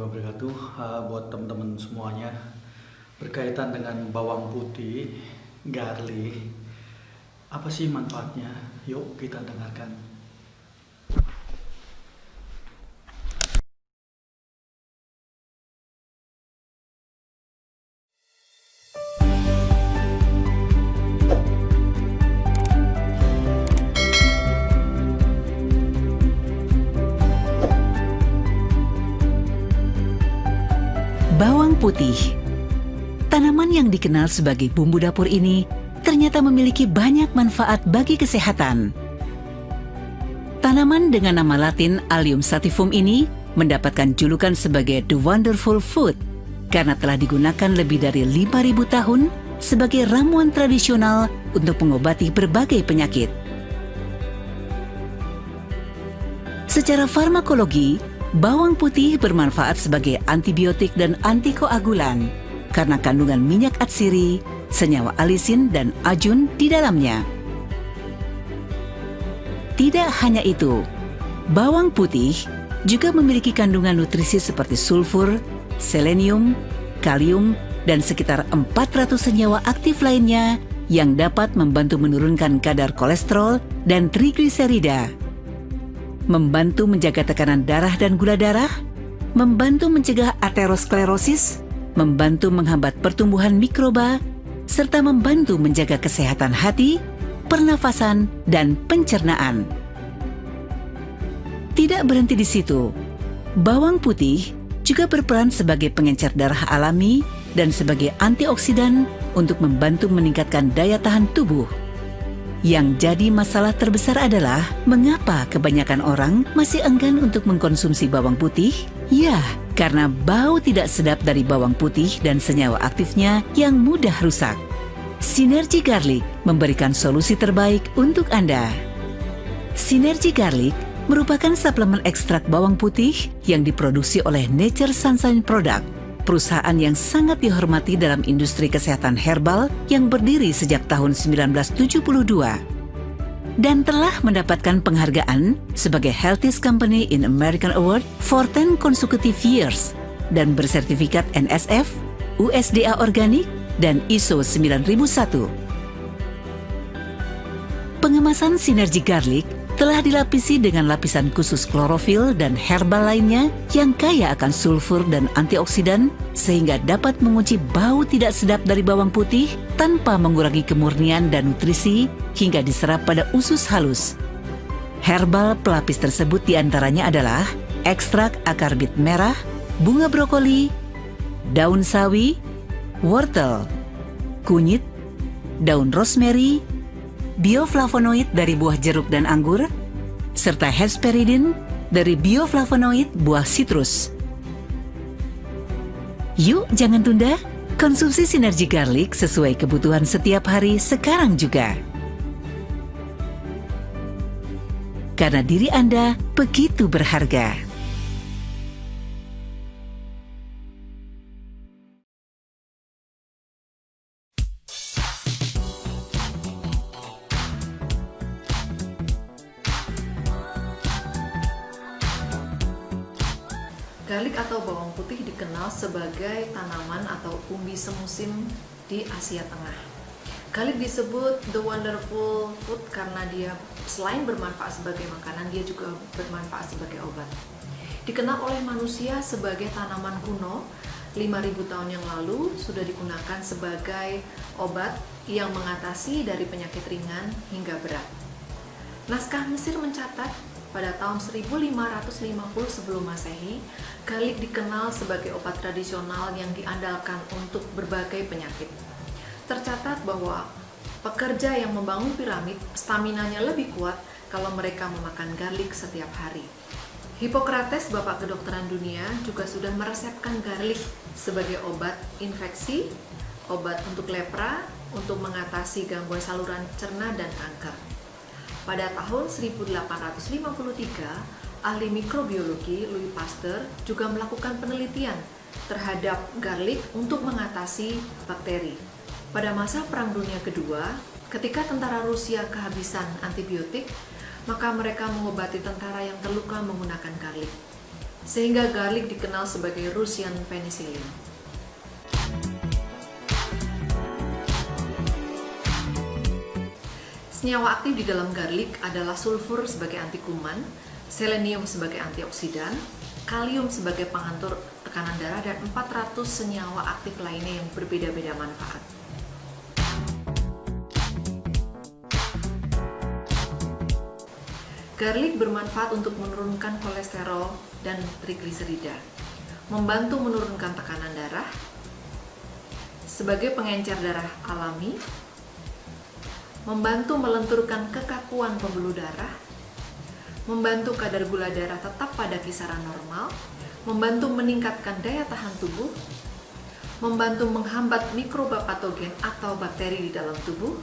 wabarakatuh. Buat teman-teman semuanya, berkaitan dengan bawang putih, garlic, apa sih manfaatnya? Yuk kita dengarkan. Bawang putih, tanaman yang dikenal sebagai bumbu dapur ini ternyata memiliki banyak manfaat bagi kesehatan. Tanaman dengan nama latin Allium sativum ini mendapatkan julukan sebagai The Wonderful Food karena telah digunakan lebih dari 5.000 tahun sebagai ramuan tradisional untuk mengobati berbagai penyakit. Secara farmakologi, bawang putih bermanfaat sebagai antibiotik dan antikoagulan karena kandungan minyak atsiri, senyawa alisin, dan ajun di dalamnya. Tidak hanya itu, bawang putih juga memiliki kandungan nutrisi seperti sulfur, selenium, kalium, dan sekitar 400 senyawa aktif lainnya yang dapat membantu menurunkan kadar kolesterol dan trigliserida, membantu menjaga tekanan darah dan gula darah, membantu mencegah aterosklerosis, membantu menghambat pertumbuhan mikroba, serta membantu menjaga kesehatan hati, pernafasan, dan pencernaan. Tidak berhenti di situ, bawang putih juga berperan sebagai pengencer darah alami dan sebagai antioksidan untuk membantu meningkatkan daya tahan tubuh. Yang jadi masalah terbesar adalah mengapa kebanyakan orang masih enggan untuk mengkonsumsi bawang putih? Ya, karena bau tidak sedap dari bawang putih dan senyawa aktifnya yang mudah rusak. Sinergi Garlic memberikan solusi terbaik untuk Anda. Sinergi Garlic merupakan suplemen ekstrak bawang putih yang diproduksi oleh Nature Sunshine Product, perusahaan yang sangat dihormati dalam industri kesehatan herbal yang berdiri sejak tahun 1972 dan telah mendapatkan penghargaan sebagai Healthiest Company in American Award for 10 consecutive years dan bersertifikat NSF, USDA Organik, dan ISO 9001. Pengemasan Sinergi Garlic telah dilapisi dengan lapisan khusus klorofil dan herbal lainnya yang kaya akan sulfur dan antioksidan sehingga dapat mengunci bau tidak sedap dari bawang putih tanpa mengurangi kemurnian dan nutrisi hingga diserap pada usus halus. Herbal pelapis tersebut diantaranya adalah ekstrak akar bit merah, bunga brokoli, daun sawi, wortel, kunyit, daun rosemary, bioflavonoid dari buah jeruk dan anggur, serta hesperidin dari bioflavonoid buah sitrus. Yuk, jangan tunda, konsumsi Sinergi Garlic sesuai kebutuhan setiap hari sekarang juga. Karena diri Anda begitu berharga. Garlic atau bawang putih dikenal sebagai tanaman atau umbi semusim di Asia Tengah. Garlic disebut the wonderful food karena dia selain bermanfaat sebagai makanan, dia juga bermanfaat sebagai obat. Dikenal oleh manusia sebagai tanaman kuno, 5.000 tahun yang lalu sudah digunakan sebagai obat yang mengatasi dari penyakit ringan hingga berat. Naskah Mesir mencatat pada tahun 1550 sebelum Masehi, garlic dikenal sebagai obat tradisional yang diandalkan untuk berbagai penyakit. Tercatat bahwa pekerja yang membangun piramid staminanya lebih kuat kalau mereka memakan garlic setiap hari. Hippocrates, bapak kedokteran dunia, juga sudah meresepkan garlic sebagai obat infeksi, obat untuk lepra, untuk mengatasi gangguan saluran cerna dan kanker. Pada tahun 1853, ahli mikrobiologi Louis Pasteur juga melakukan penelitian terhadap garlic untuk mengatasi bakteri. Pada masa Perang Dunia Kedua, ketika tentara Rusia kehabisan antibiotik, maka mereka mengobati tentara yang terluka menggunakan garlic. sehingga garlic dikenal sebagai Russian penicillin. Senyawa aktif di dalam garlic adalah sulfur sebagai anti kuman, selenium sebagai antioksidan, kalium sebagai pengatur tekanan darah, dan 400 senyawa aktif lainnya yang berbeda-beda manfaat. Garlic bermanfaat untuk menurunkan kolesterol dan trigliserida, membantu menurunkan tekanan darah, sebagai pengencer darah alami, membantu melenturkan kekakuan pembuluh darah, membantu kadar gula darah tetap pada kisaran normal, membantu meningkatkan daya tahan tubuh, membantu menghambat mikroba patogen atau bakteri di dalam tubuh,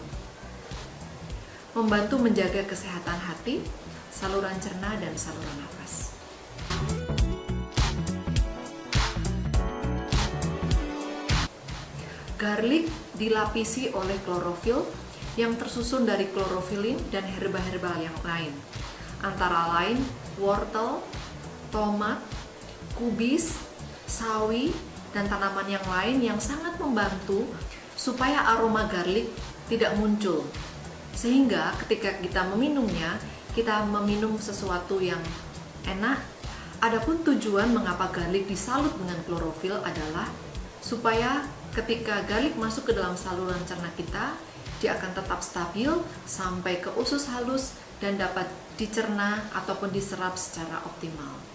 membantu menjaga kesehatan hati, saluran cerna, dan saluran nafas. Garlic dilapisi oleh klorofil yang tersusun dari klorofilin dan herba-herba yang lain, antara lain wortel, tomat, kubis, sawi, dan tanaman yang lain yang sangat membantu supaya aroma garlic tidak muncul. Sehingga ketika kita meminumnya, kita meminum sesuatu yang enak. Adapun tujuan mengapa garlic disalut dengan klorofil adalah supaya ketika garlic masuk ke dalam saluran cerna kita, dia akan tetap stabil sampai ke usus halus dan dapat dicerna ataupun diserap secara optimal.